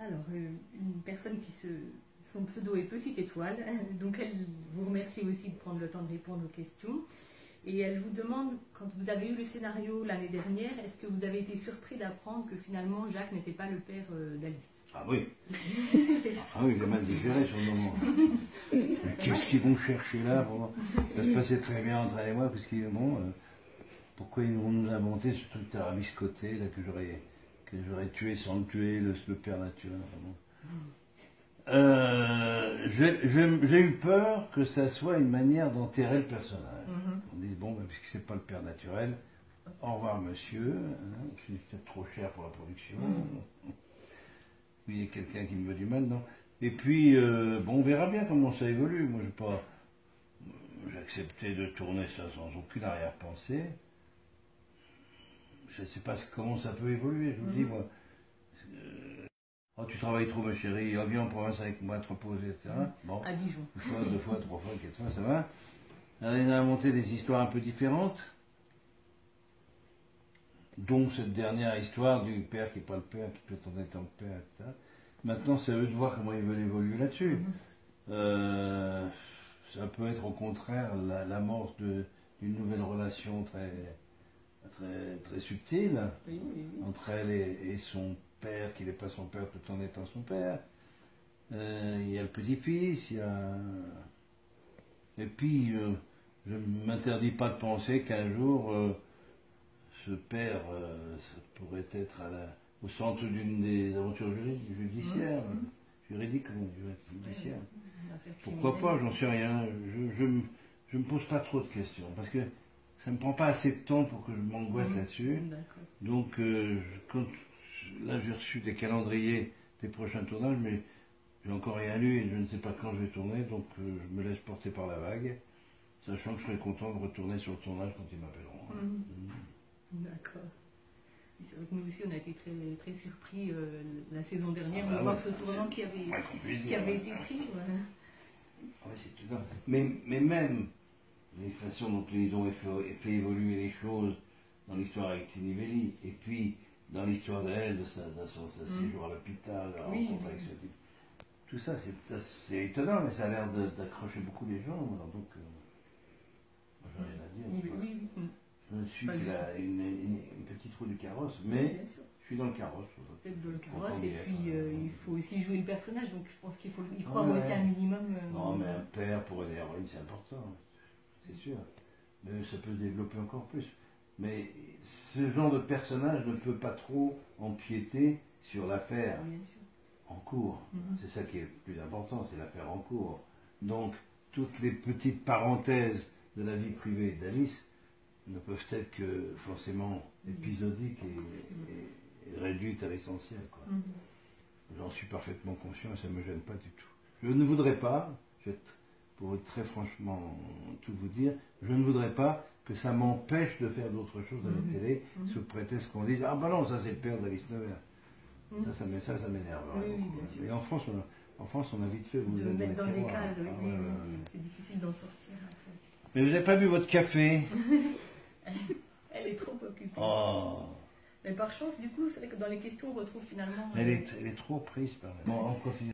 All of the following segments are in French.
Alors, une personne son pseudo est Petite Étoile, donc elle vous remercie aussi de prendre le temps de répondre aux questions. Et elle vous demande, quand vous avez eu le scénario l'année dernière, est-ce que vous avez été surpris d'apprendre que finalement Jacques n'était pas le père d'Alice? Ah oui. Ah oui, j'ai mal digéré sur le moment. Mais qu'est-ce qu'ils vont chercher là ça se passait très bien entre elle et moi, parce qu'ils pourquoi ils vont nous inventer ce truc tarabiscoté là que j'aurais tué sans le tuer, le père naturel. J'ai eu peur que ça soit une manière d'enterrer le personnage. On dise bon, puisque c'est pas le père naturel, au revoir monsieur, je suis peut-être trop cher pour la production. Il y a quelqu'un qui me veut du mal, non? Et puis, bon, on verra bien comment ça évolue. Moi, j'ai accepté de tourner ça sans aucune arrière-pensée. Je ne sais pas comment ça peut évoluer, je vous dis, moi. Oh, tu travailles trop, ma chérie, oh, viens en province avec moi, te reposer, etc. Bon, à Dijon. une fois, deux fois, trois fois, quatre fois, ça va. On a inventé des histoires un peu différentes, dont cette dernière histoire du père qui n'est pas le père, qui peut en être le père, etc. Maintenant, c'est à eux de voir comment ils veulent évoluer là-dessus. Ça peut être au contraire l'amorce d'une nouvelle relation très subtile entre elle et son père, qui n'est pas son père tout en étant son père. Il y a le petit-fils, et puis je ne m'interdis pas de penser qu'un jour ce père ça pourrait être au centre d'une des aventures judiciaires. Juridique, judiciaire. Pourquoi pas, j'en sais rien. Je me pose pas trop de questions, parce que ça ne me prend pas assez de temps pour que je m'angoisse là-dessus. Donc, là j'ai reçu des calendriers des prochains tournages, mais j'ai encore rien lu et je ne sais pas quand je vais tourner, donc je me laisse porter par la vague, sachant que je serai content de retourner sur le tournage quand ils m'appelleront. D'accord. C'est vrai que nous aussi, on a été très surpris la saison dernière de voir ce tournant qui avait été pris. Voilà. Ouais, c'est tout ça. Mais même les façons dont ils ont fait évoluer les choses dans l'histoire avec Tinivelli, et puis dans l'histoire d'elle, de son séjour à l'hôpital, la rencontre avec ce type. Tout ça, c'est étonnant, mais ça a l'air d'accrocher beaucoup les gens. Alors donc, moi j'en ai rien à dire. Je suis une petite roue du carrosse, mais je suis dans le carrosse. C'est dans le carrosse, et puis il faut aussi jouer le personnage, donc je pense qu'il faut y croire aussi un minimum. Non, mais un père pour une héroïne, c'est important, c'est sûr. Mais ça peut se développer encore plus. Mais ce genre de personnage ne peut pas trop empiéter sur l'affaire en cours. C'est ça qui est le plus important, c'est l'affaire en cours. Donc, toutes les petites parenthèses de la vie privée d'Alice ne peuvent être que forcément épisodiques et réduites à l'essentiel. J'en suis parfaitement conscient et ça ne me gêne pas du tout. Je ne voudrais pas, pour très franchement tout vous dire, je ne voudrais pas que ça m'empêche de faire d'autres choses à la télé, sous prétexte qu'on dise « Ah ben non, ça c'est le père d'Alice Nevers ». Ça m'énerve. Et en France, on a vite fait vous mettre dans des cases, c'est difficile d'en sortir. Mais vous n'avez pas bu votre café? Elle est trop occupée. Oh. Mais par chance, du coup, c'est vrai que dans les questions, on retrouve finalement... Elle est trop prise par elle. Bon, on continue.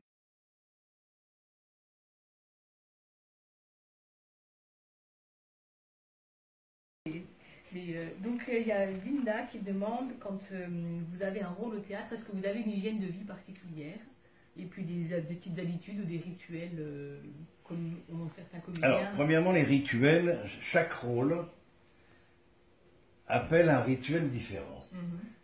Donc il y a Linda qui demande, quand vous avez un rôle au théâtre, est-ce que vous avez une hygiène de vie particulière? Et puis des petites habitudes ou des rituels comme ont certains comédiens? Alors, premièrement, les rituels, chaque rôle appelle un rituel différent.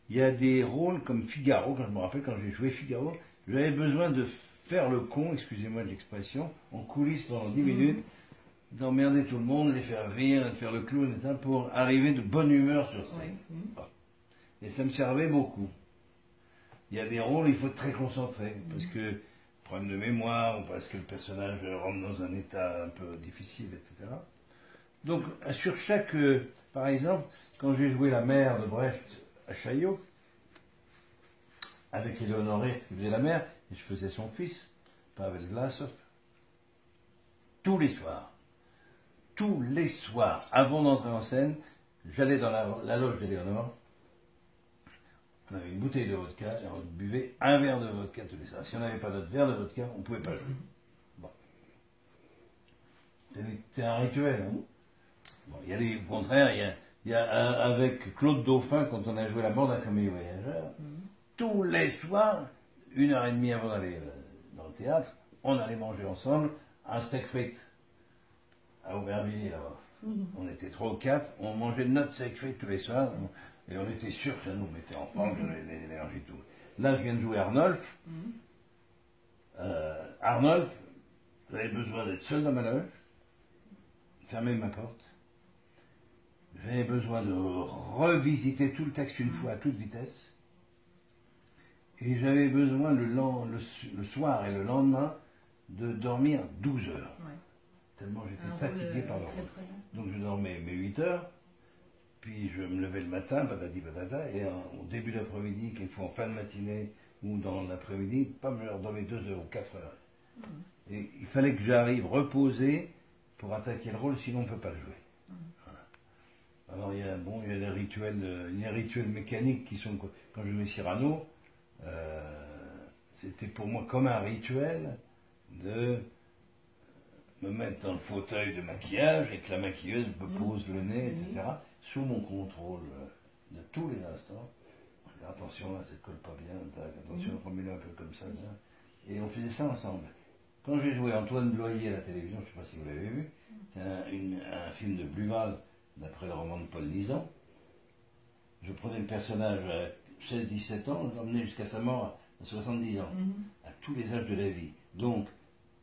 Il y a des rôles comme Figaro, quand je me rappelle, quand j'ai joué Figaro, j'avais besoin de faire le con, excusez-moi de l'expression, en coulisses pendant 10 minutes, d'emmerder tout le monde, les faire rire, de faire le clown, etc., pour arriver de bonne humeur sur scène. Et ça me servait beaucoup. Il y a des rôles, il faut être très concentré, parce que problème de mémoire, ou parce que le personnage rentre dans un état un peu difficile, etc. Donc, sur chaque... par exemple, quand j'ai joué la mère de Brecht à Chaillot, avec Éléonore qui faisait la mère, et je faisais son fils, Pavel Vlasov, tous les soirs, avant d'entrer en scène, j'allais dans la loge d'Éléonore, On avait une bouteille de vodka, et on buvait un verre de vodka tous les soirs. Si on n'avait pas notre verre de vodka, on ne pouvait pas jouer. Bon. C'était un rituel. Hein. Bon, il y a des, au contraire, il y a avec Claude Dauphin, quand on a joué La mort d'un comédie voyageur, tous les soirs, 1h30 avant d'aller dans le théâtre, on allait manger ensemble un steak frites à Aubervilliers là-bas. On était 3 ou 4, on mangeait notre steak frites tous les soirs, et on était sûr que ça nous mettait en forme, l'énergie et tout. Là, je viens de jouer Arnolphe. Arnolphe, j'avais besoin d'être seul dans ma loge, fermer ma porte. J'avais besoin de revisiter tout le texte une fois à toute vitesse. Et j'avais besoin le soir et le lendemain de dormir 12 heures. Ouais. Tellement j'étais fatigué par le rôle. Donc je dormais mes 8 heures, puis je me levais le matin, patati patata, et au début d'après-midi, quelquefois en fin de matinée ou dans l'après-midi, je redormais 2 heures ou 4 heures. Et il fallait que j'arrive reposé pour attaquer le rôle, sinon on ne peut pas le jouer. Alors il y a des rituels mécaniques qui sont, quand je jouais Cyrano, c'était pour moi comme un rituel de me mettre dans le fauteuil de maquillage et que la maquilleuse me pose le nez, etc., sous mon contrôle de tous les instants. Attention là, ça ne colle pas bien, attention, remets-le un peu comme ça, et on faisait ça ensemble. Quand j'ai joué Antoine Bloyer à la télévision, je ne sais pas si vous l'avez vu, c'est un film de Bluval, d'après le roman de Paul Nizan. Je prenais le personnage à 16-17 ans, je l'emmenais jusqu'à sa mort à 70 ans, à tous les âges de la vie. Donc,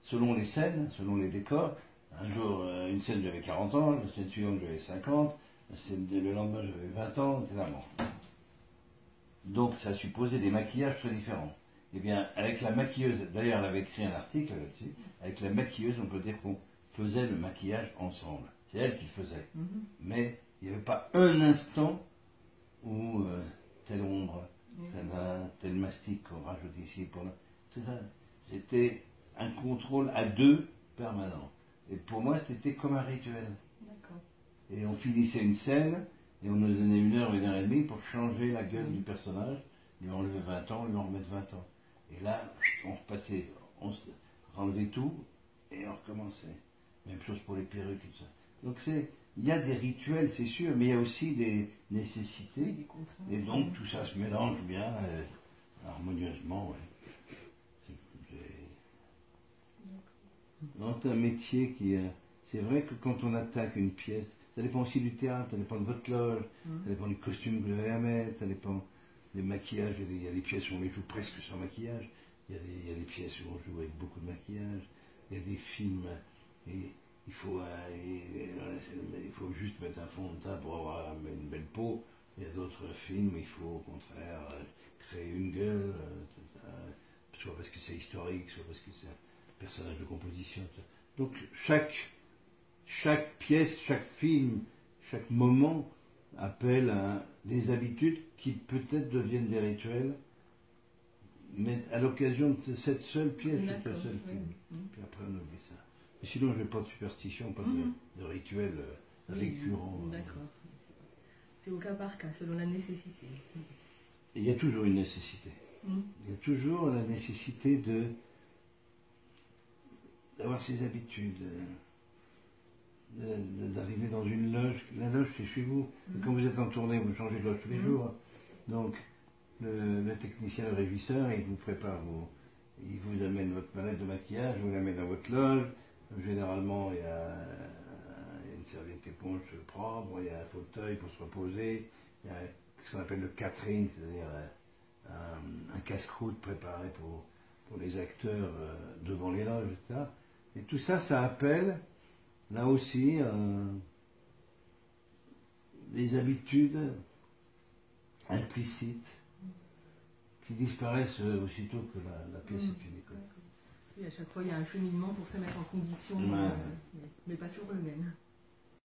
selon les scènes, selon les décors, un jour, une scène j'avais 40 ans, la scène suivante j'avais 50, le lendemain j'avais 20 ans, etc. Donc, ça supposait des maquillages très différents. Eh bien, avec la maquilleuse, d'ailleurs elle avait écrit un article là-dessus, avec la maquilleuse, on peut dire qu'on faisait le maquillage ensemble. C'est elle qui le faisait. Mais il n'y avait pas un instant où telle ombre, tel mastic qu'on rajoute ici. C'était un contrôle à deux permanent. Et pour moi, c'était comme un rituel. Et on finissait une scène, et on nous donnait 1 heure et demie pour changer la gueule du personnage, lui enlever 20 ans, lui en remettre 20 ans. Et là, on repassait, on enlevait tout, et on recommençait. Même chose pour les perruques et tout ça. Donc il y a des rituels, c'est sûr, mais il y a aussi des nécessités. Et donc tout ça se mélange bien, harmonieusement. Ouais. C'est un métier qui... c'est vrai que quand on attaque une pièce, ça dépend aussi du théâtre, ça dépend de votre loge, ça dépend du costume que vous avez à mettre, ça dépend des maquillages. Il y a des pièces où on les joue presque sans maquillage, il y a des pièces où on joue avec beaucoup de maquillage, il y a des films... Et il faut juste mettre un fond de teint pour avoir une belle peau. Il y a d'autres films où il faut au contraire créer une gueule, soit parce que c'est historique, soit parce que c'est un personnage de composition. Donc chaque pièce, chaque film, chaque moment appelle des habitudes qui peut-être deviennent des rituels, mais à l'occasion de cette seule pièce, de ce seul film. Puis après on oublie ça. Et sinon, je n'ai pas de superstition, pas de rituel récurrent. D'accord. C'est au cas par cas, selon la nécessité. Et il y a toujours une nécessité. Il y a toujours la nécessité d'avoir ses habitudes, d'arriver dans une loge. La loge, c'est chez vous. Et quand vous êtes en tournée, vous changez de loge tous les jours. Donc, le technicien, le régisseur, il vous prépare, il vous amène votre palette de maquillage, vous l'amène dans votre loge. Généralement, il y a une serviette éponge propre, il y a un fauteuil pour se reposer, il y a ce qu'on appelle le catering, c'est-à-dire un casse-croûte préparé pour les acteurs devant les loges, etc. Et tout ça, ça appelle, là aussi, des habitudes implicites qui disparaissent aussitôt que la pièce est finie. Et à chaque fois, il y a un cheminement pour se mettre en condition, mais pas toujours le même.